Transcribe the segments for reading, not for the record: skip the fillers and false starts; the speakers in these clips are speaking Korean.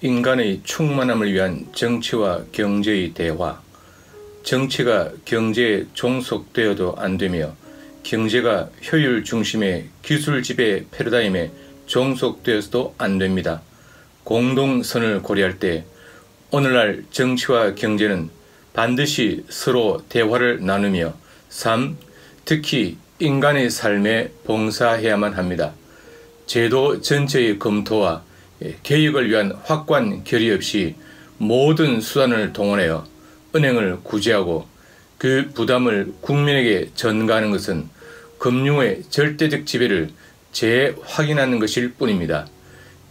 인간의 충만함을 위한 정치와 경제의 대화. 정치가 경제에 종속되어도 안되며 경제가 효율 중심의 기술 지배 패러다임에 종속되어서도 안됩니다. 공동선을 고려할 때 오늘날 정치와 경제는 반드시 서로 대화를 나누며 삶, 특히 인간의 삶에 봉사해야만 합니다. 제도 전체의 검토와 개혁을 위한 확고한 결의 없이 모든 수단을 동원하여 은행을 구제하고 그 부담을 국민에게 전가하는 것은 금융의 절대적 지배를 재확인하는 것일 뿐입니다.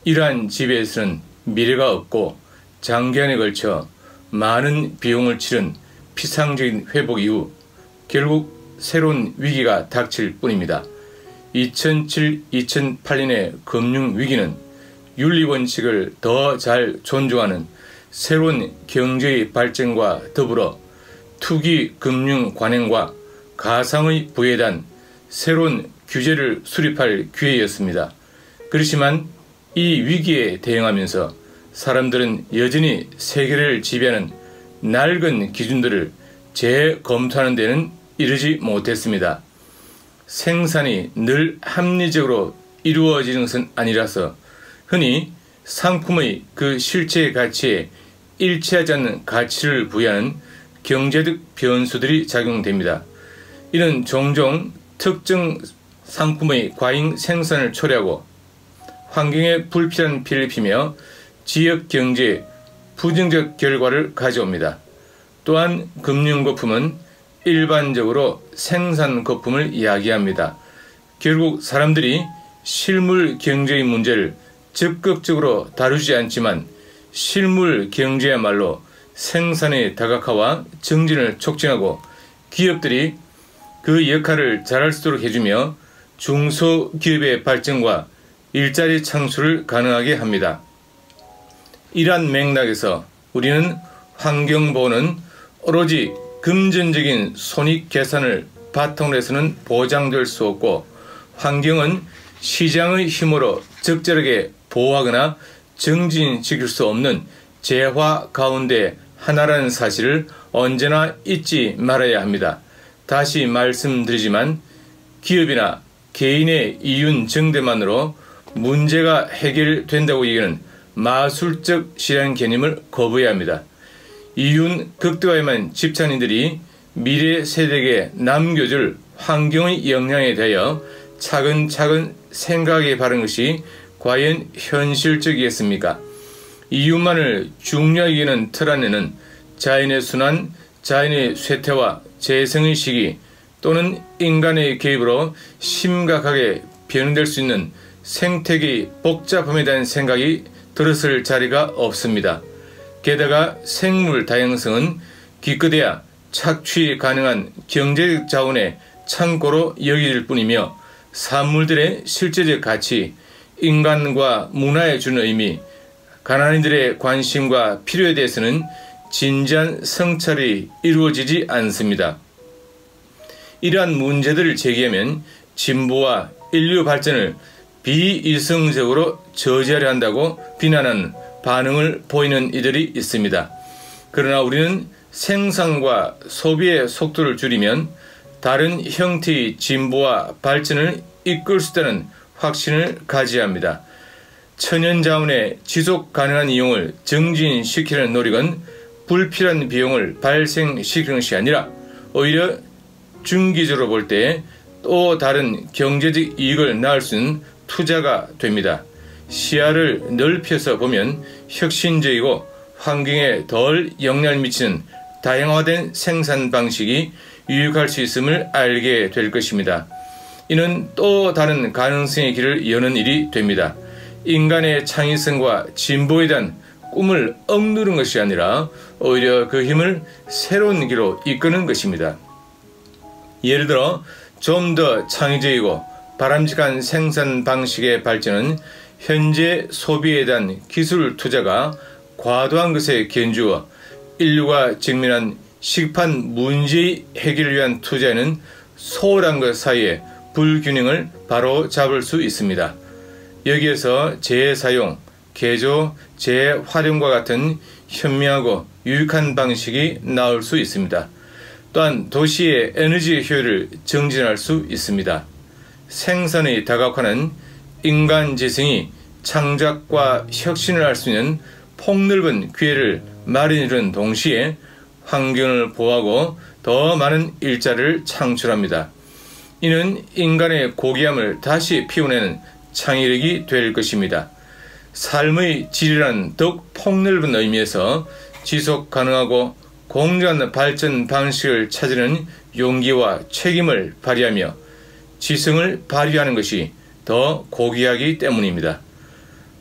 이러한 지배에서는 미래가 없고 장기간에 걸쳐 많은 비용을 치른 피상적인 회복 이후 결국 새로운 위기가 닥칠 뿐입니다. 2007-2008년의 금융위기는 윤리원칙을 더 잘 존중하는 새로운 경제의 발전과 더불어 투기 금융 관행과 가상의 부에 대한 새로운 규제를 수립할 기회였습니다. 그렇지만 이 위기에 대응하면서 사람들은 여전히 세계를 지배하는 낡은 기준들을 재검토하는 데는 이르지 못했습니다. 생산이 늘 합리적으로 이루어지는 것은 아니라서 흔히 상품의 그 실제 가치에 일치하지 않는 가치를 부여하는 경제적 변수들이 작용됩니다. 이는 종종 특정 상품의 과잉 생산을 초래하고 환경에 불필요한 피해를 입히며 지역 경제에 부정적 결과를 가져옵니다. 또한 금융거품은 일반적으로 생산 거품을 이야기합니다. 결국 사람들이 실물 경제의 문제를 적극적으로 다루지 않지만 실물 경제야말로 생산의 다각화와 증진을 촉진하고 기업들이 그 역할을 잘할 수 있도록 해주며 중소기업의 발전과 일자리 창출을 가능하게 합니다. 이러한 맥락에서 우리는 환경보호는 오로지 금전적인 손익계산을 바탕으로 해서는 보장될 수 없고 환경은 시장의 힘으로 적절하게 보호하거나 증진시킬 수 없는 재화 가운데 하나라는 사실을 언제나 잊지 말아야 합니다. 다시 말씀드리지만 기업이나 개인의 이윤 증대만으로 문제가 해결된다고 얘기하는 마술적 실현 개념을 거부해야 합니다. 이윤 극대화에만 집착인들이 미래 세대에게 남겨줄 환경의 영향에 대하여 차근차근 생각해 바른 것이 과연 현실적이겠습니까? 이윤만을 중요하게 여기는 틀 안에는 자연의 순환, 자연의 쇠퇴와 재생의 시기 또는 인간의 개입으로 심각하게 변형될 수 있는 생태계의 복잡함에 대한 생각이 들었을 자리가 없습니다. 게다가 생물 다양성은 기껏해야 착취 가능한 경제적 자원의 창고로 여겨질 뿐이며 산물들의 실제적 가치, 인간과 문화에 주는 의미, 가난인들의 관심과 필요에 대해서는 진지한 성찰이 이루어지지 않습니다. 이러한 문제들을 제기하면 진보와 인류 발전을 비이성적으로 저지하려 한다고 비난하는 반응을 보이는 이들이 있습니다. 그러나 우리는 생산과 소비의 속도를 줄이면 다른 형태의 진보와 발전을 이끌 수 있다는 확신을 가져야 합니다. 천연자원의 지속 가능한 이용을 증진시키려는 노력은 불필요한 비용을 발생시키는 것이 아니라 오히려 중기적으로 볼 때 또 다른 경제적 이익을 낳을 수 있는 투자가 됩니다. 시야를 넓혀서 보면 혁신적이고 환경에 덜 영향을 미치는 다양화된 생산 방식이 유익할 수 있음을 알게 될 것입니다. 이는 또 다른 가능성의 길을 여는 일이 됩니다. 인간의 창의성과 진보에 대한 꿈을 억누른 것이 아니라 오히려 그 힘을 새로운 길로 이끄는 것입니다. 예를 들어 좀 더 창의적이고 바람직한 생산 방식의 발전은 현재 소비에 대한 기술 투자가 과도한 것에 견주어 인류가 직면한 시급한 문제의 해결을 위한 투자에는 소홀한 것 사이에 불균형을 바로 잡을 수 있습니다. 여기에서 재사용, 개조, 재활용과 같은 현명하고 유익한 방식이 나올 수 있습니다. 또한 도시의 에너지 효율을 증진할 수 있습니다. 생산의 다각화는 인간 재성이 창작과 혁신을 할 수 있는 폭넓은 기회를 마련하는 동시에 환경을 보호하고 더 많은 일자리를 창출합니다. 이는 인간의 고귀함을 다시 피워내는 창의력이 될 것입니다. 삶의 질이란 더욱 폭넓은 의미에서 지속 가능하고 공정한 발전 방식을 찾는 용기와 책임을 발휘하며 지성을 발휘하는 것이 더 고귀하기 때문입니다.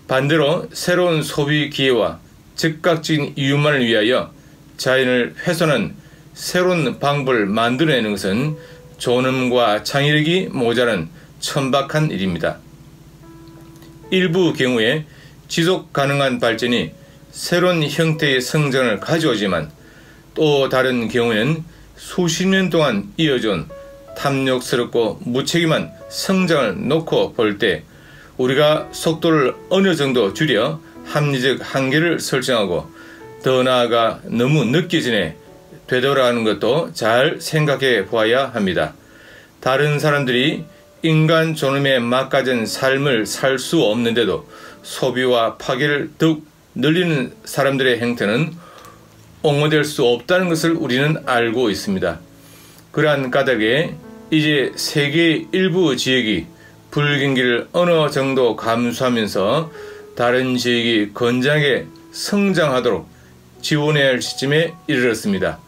반대로 새로운 소비 기회와 즉각적인 이윤만을 위하여 자연을 훼손한 새로운 방법을 만들어내는 것은 존엄과 창의력이 모자란 천박한 일입니다. 일부 경우에 지속 가능한 발전이 새로운 형태의 성장을 가져오지만 또 다른 경우에는 수십 년 동안 이어져온 탐욕스럽고 무책임한 성장을 놓고 볼 때 우리가 속도를 어느 정도 줄여 합리적 한계를 설정하고 더 나아가 너무 늦기 전에 되돌아가는 것도 잘 생각해 보아야 합니다. 다른 사람들이 인간 존엄에 막가진 삶을 살 수 없는데도 소비와 파괴를 더욱 늘리는 사람들의 행태는 옹호될 수 없다는 것을 우리는 알고 있습니다. 그러한 까닭에 이제 세계의 일부 지역이 불경기를 어느 정도 감수하면서 다른 지역이 건장하게 성장하도록 지원해야 할 시점에 이르렀습니다.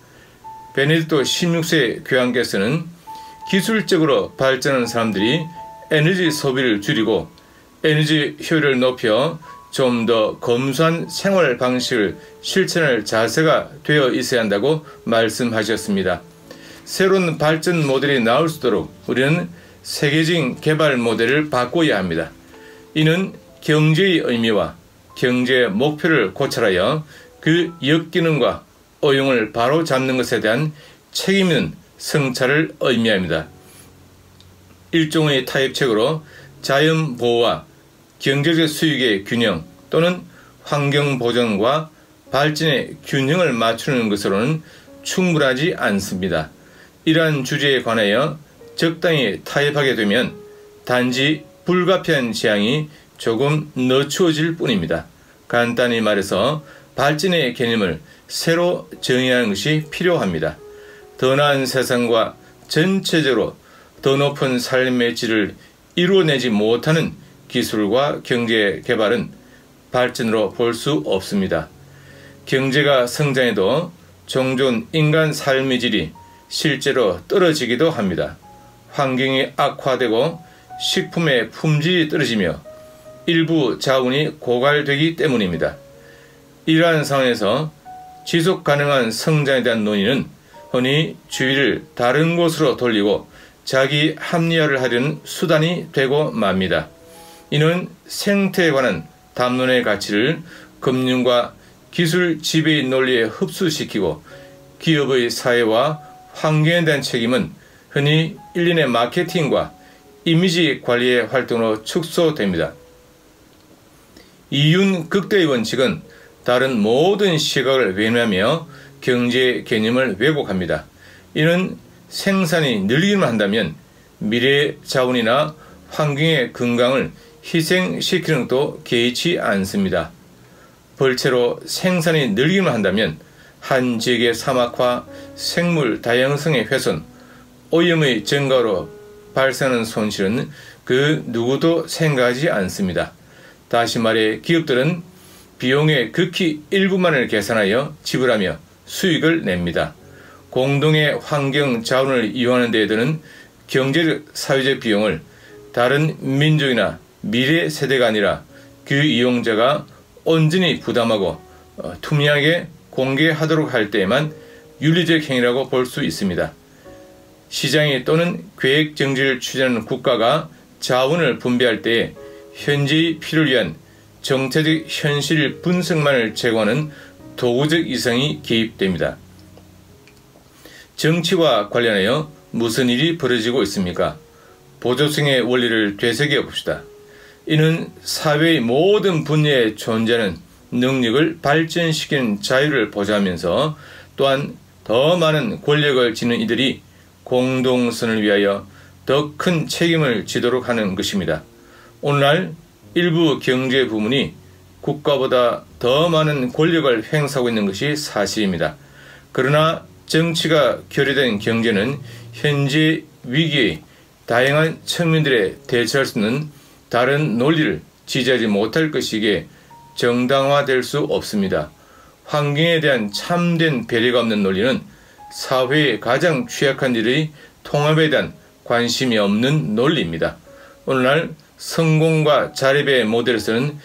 베네딕토 16세 교황께서는 기술적으로 발전한 사람들이 에너지 소비를 줄이고 에너지 효율을 높여 좀 더 검소한 생활 방식을 실천할 자세가 되어 있어야 한다고 말씀하셨습니다. 새로운 발전 모델이 나올 수 있도록 우리는 세계적인 개발 모델을 바꿔야 합니다. 이는 경제의 의미와 경제의 목표를 고찰하여 그 역기능과 오용을 바로 잡는 것에 대한 책임 있는 성찰을 의미합니다. 일종의 타협책으로 자연 보호와 경제적 수익의 균형 또는 환경 보존과 발전의 균형을 맞추는 것으로는 충분하지 않습니다. 이러한 주제에 관하여 적당히 타협하게 되면 단지 불가피한 재앙이 조금 늦추어질 뿐입니다. 간단히 말해서 발전의 개념을 새로 정의하는 것이 필요합니다. 더 나은 세상과 전체적으로 더 높은 삶의 질을 이루어내지 못하는 기술과 경제 개발은 발전으로 볼 수 없습니다. 경제가 성장해도 종종 인간 삶의 질이 실제로 떨어지기도 합니다. 환경이 악화되고 식품의 품질이 떨어지며 일부 자원이 고갈되기 때문입니다. 이러한 상황에서 지속 가능한 성장에 대한 논의는 흔히 주의를 다른 곳으로 돌리고 자기 합리화를 하려는 수단이 되고 맙니다. 이는 생태에 관한 담론의 가치를 금융과 기술 지배의 논리에 흡수시키고 기업의 사회와 환경에 대한 책임은 흔히 일련의 마케팅과 이미지 관리의 활동으로 축소됩니다. 이윤 극대의 원칙은 다른 모든 시각을 외면하며 경제 개념을 왜곡합니다. 이는 생산이 늘기만 한다면 미래 자원이나 환경의 건강을 희생시키는 것도 개의치 않습니다. 벌채로 생산이 늘기만 한다면 한 지역의 사막화, 생물 다양성의 훼손, 오염의 증가로 발생하는 손실은 그 누구도 생각하지 않습니다. 다시 말해 기업들은 비용의 극히 일부만을 계산하여 지불하며 수익을 냅니다. 공동의 환경 자원을 이용하는 데 드는 경제적 사회적 비용을 다른 민족이나 미래 세대가 아니라 그 이용자가 온전히 부담하고 투명하게 공개하도록 할 때에만 윤리적 행위라고 볼 수 있습니다. 시장이 또는 계획 정지를 추진하는 국가가 자원을 분배할 때에 현재의 필요를 위한 정체적 현실 분석만을 제공하는 도구적 이성이 개입됩니다. 정치와 관련하여 무슨 일이 벌어지고 있습니까? 보조성의 원리를 되새겨 봅시다. 이는 사회의 모든 분야에 존재하는 능력을 발전시키는 자유를 보장하면서 또한 더 많은 권력을 지닌 이들이 공동선을 위하여 더 큰 책임을 지도록 하는 것입니다. 오늘날 일부 경제 부문이 국가보다 더 많은 권력을 행사하고 있는 것이 사실입니다. 그러나 정치가 결여된 경제는 현재 위기의 다양한 측면들에 대처할 수 있는 다른 논리를 지지하지 못할 것이기에 정당화될 수 없습니다. 환경에 대한 참된 배려가 없는 논리는 사회의 가장 취약한 이들의 통합에 대한 관심이 없는 논리입니다. 오늘날 성공과 자립의 모델에서는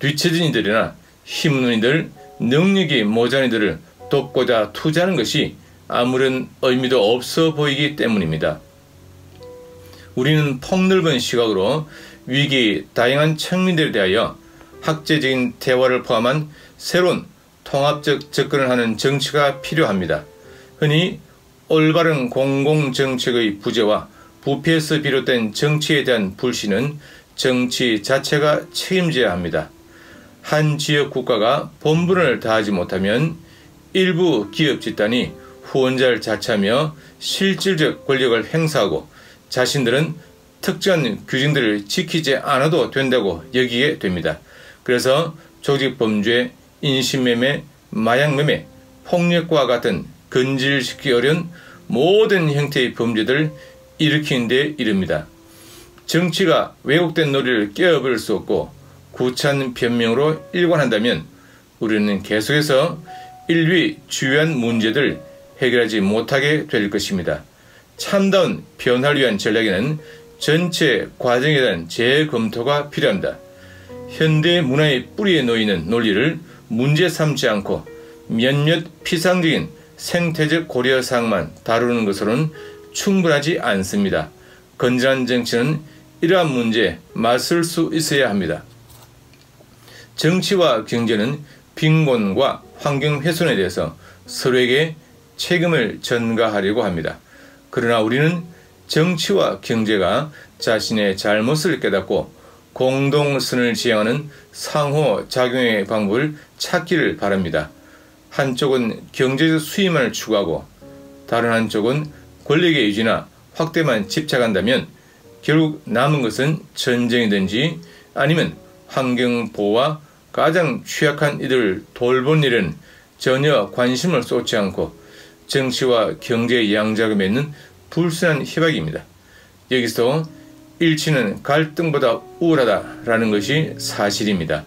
뒤처진 이들이나 힘없는 이들, 능력이 모자란 이들을 돕고자 투자하는 것이 아무런 의미도 없어 보이기 때문입니다. 우리는 폭넓은 시각으로 위기의 다양한 측면들에 대하여 학제적인 대화를 포함한 새로운 통합적 접근을 하는 정치가 필요합니다. 흔히 올바른 공공정책의 부재와 부패에서 비롯된 정치에 대한 불신은 정치 자체가 책임져야 합니다. 한 지역 국가가 본분을 다하지 못하면 일부 기업 집단이 후원자를 자처하며 실질적 권력을 행사하고 자신들은 특정한 규정들을 지키지 않아도 된다고 여기게 됩니다. 그래서 조직범죄, 인신매매, 마약매매, 폭력과 같은 근질시키기 어려운 모든 형태의 범죄들을 일으키는 데 이릅니다. 정치가 왜곡된 논리를 깨어버릴 수 없고 구차한 변명으로 일관한다면 우리는 계속해서 인류의 주요한 문제들을 해결하지 못하게 될 것입니다. 참다운 변화를 위한 전략에는 전체 과정에 대한 재검토가 필요합니다. 현대 문화의 뿌리에 놓이는 논리를 문제 삼지 않고 몇몇 피상적인 생태적 고려사항만 다루는 것으로는 충분하지 않습니다. 건전한 정치는 이러한 문제에 맞설 수 있어야 합니다. 정치와 경제는 빈곤과 환경 훼손에 대해서 서로에게 책임을 전가하려고 합니다. 그러나 우리는 정치와 경제가 자신의 잘못을 깨닫고 공동선을 지향하는 상호작용의 방법을 찾기를 바랍니다. 한쪽은 경제적 수익만을 추구하고 다른 한쪽은 권력의 유지나 확대만 집착한다면 결국 남은 것은 전쟁이든지 아니면 환경보호와 가장 취약한 이들을 돌보는 일은 전혀 관심을 쏟지 않고 정치와 경제의 양자가 맺는 불순한 희박입니다. 여기서 일치는 갈등보다 우월하다라는 것이 사실입니다.